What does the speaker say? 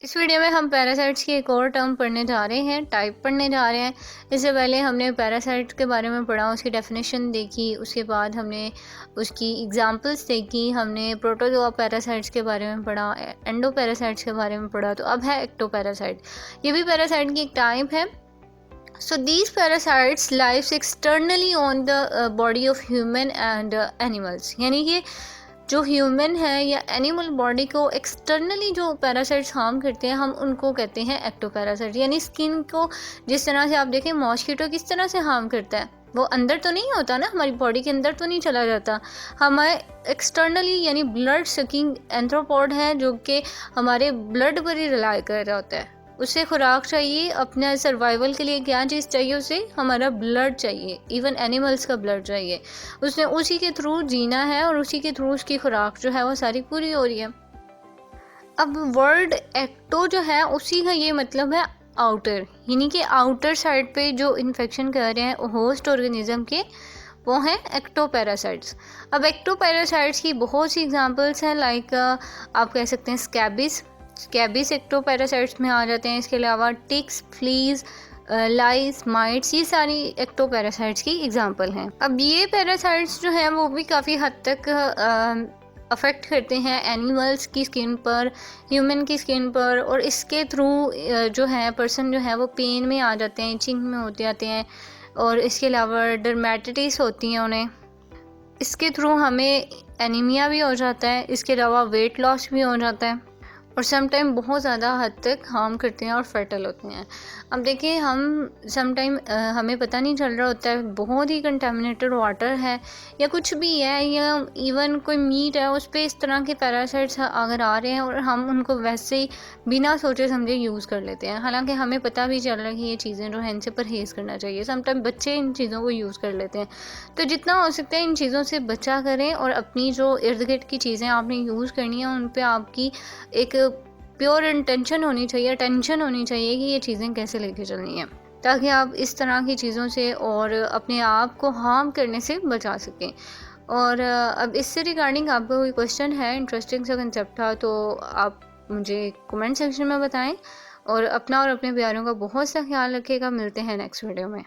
इस वीडियो में हम पैरासाइट्स की एक और टर्म पढ़ने जा रहे हैं, टाइप पढ़ने जा रहे हैं। इससे पहले हमने पैरासाइट्स के बारे में पढ़ा, उसकी डेफिनेशन देखी, उसके बाद हमने उसकी एग्जांपल्स देखी, हमने प्रोटोजोआ पैरासाइट्स के बारे में पढ़ा, एंडो पैरासाइट्स के बारे में पढ़ा। तो अब है एक्टो पैरासाइट। ये भी पैरासाइट की एक टाइप है। So these parasites lives externally on the body of human and animals। यानी कि जो ह्यूमन है या एनिमल बॉडी को एक्सटर्नली जो पैरासाइट्स हार्म करते हैं, हम उनको कहते हैं एक्टोपैरासाइट। यानी स्किन को जिस तरह से आप देखें मॉस्किटो किस तरह से हार्म करता है, वो अंदर तो नहीं होता ना, हमारी बॉडी के अंदर तो नहीं चला जाता, हमारे एक्सटर्नली यानी ब्लड सकिंग एंथ्रोपॉड है जो कि हमारे ब्लड पर ही रिलाई कर रहा होता है। उसे खुराक चाहिए, अपने सर्वाइवल के लिए क्या चीज़ चाहिए, उसे हमारा ब्लड चाहिए, इवन एनिमल्स का ब्लड चाहिए। उसने उसी के थ्रू जीना है और उसी के थ्रू उसकी खुराक जो है वो सारी पूरी हो रही है। अब वर्ड एक्टो जो है उसी का ये मतलब है आउटर, यानी कि आउटर साइड पे जो इन्फेक्शन कर रहे हैं होस्ट ऑर्गेनिज्म के, वो हैं एक्टोपैरासाइट्स। अब एक्टोपैरासाइट्स की बहुत सी एग्जांपल्स हैं, लाइक आप कह सकते हैं स्कैबिस एक्टोपैरासाइट्स में आ जाते हैं। इसके अलावा टिक्स, फ्लीज, लाइस, माइट्स, ये सारी एक्टोपैरासाइट्स की एग्जांपल हैं। अब ये पैरासाइट्स जो हैं वो भी काफ़ी हद तक अफेक्ट करते हैं एनिमल्स की स्किन पर, ह्यूमन की स्किन पर, और इसके थ्रू जो है पर्सन जो है वो पेन में आ जाते हैं, इचिंग में होते आते हैं, और इसके अलावा डर्मेटाइटिस होती हैं उन्हें। इसके थ्रू हमें एनीमिया भी हो जाता है, इसके अलावा वेट लॉस भी हो जाता है, और समटाइम बहुत ज़्यादा हद तक हार्म करते हैं और फर्टल होते हैं। अब देखिए, हम समटाइम हमें पता नहीं चल रहा होता है, बहुत ही कंटेमिनेटेड वाटर है या कुछ भी है, या इवन कोई मीट है, उस पर इस तरह के पैरासाइट्स अगर आ रहे हैं और हम उनको वैसे ही बिना सोचे समझे यूज़ कर लेते हैं, हालांकि हमें पता भी चल रहा है कि ये चीज़ें जो हैं इनसे परहेज़ करना चाहिए। समटाइम बच्चे इन चीज़ों को यूज़ कर लेते हैं। तो जितना हो सकता है इन चीज़ों से बचा करें, और अपनी जो इर्द गिर्द की चीज़ें आपने यूज़ करनी है उन पर आपकी एक प्योर इंटेंशन होनी चाहिए, अटेंशन होनी चाहिए कि ये चीज़ें कैसे लेके चलनी है, ताकि आप इस तरह की चीज़ों से और अपने आप को हार्म करने से बचा सकें। और अब इससे रिगार्डिंग आपका कोई क्वेश्चन है, इंटरेस्टिंग सा कंसेप्ट था, तो आप मुझे कमेंट सेक्शन में बताएं, और अपना और अपने प्यारों का बहुत सा ख्याल रखिएगा। मिलते हैं नेक्स्ट वीडियो में।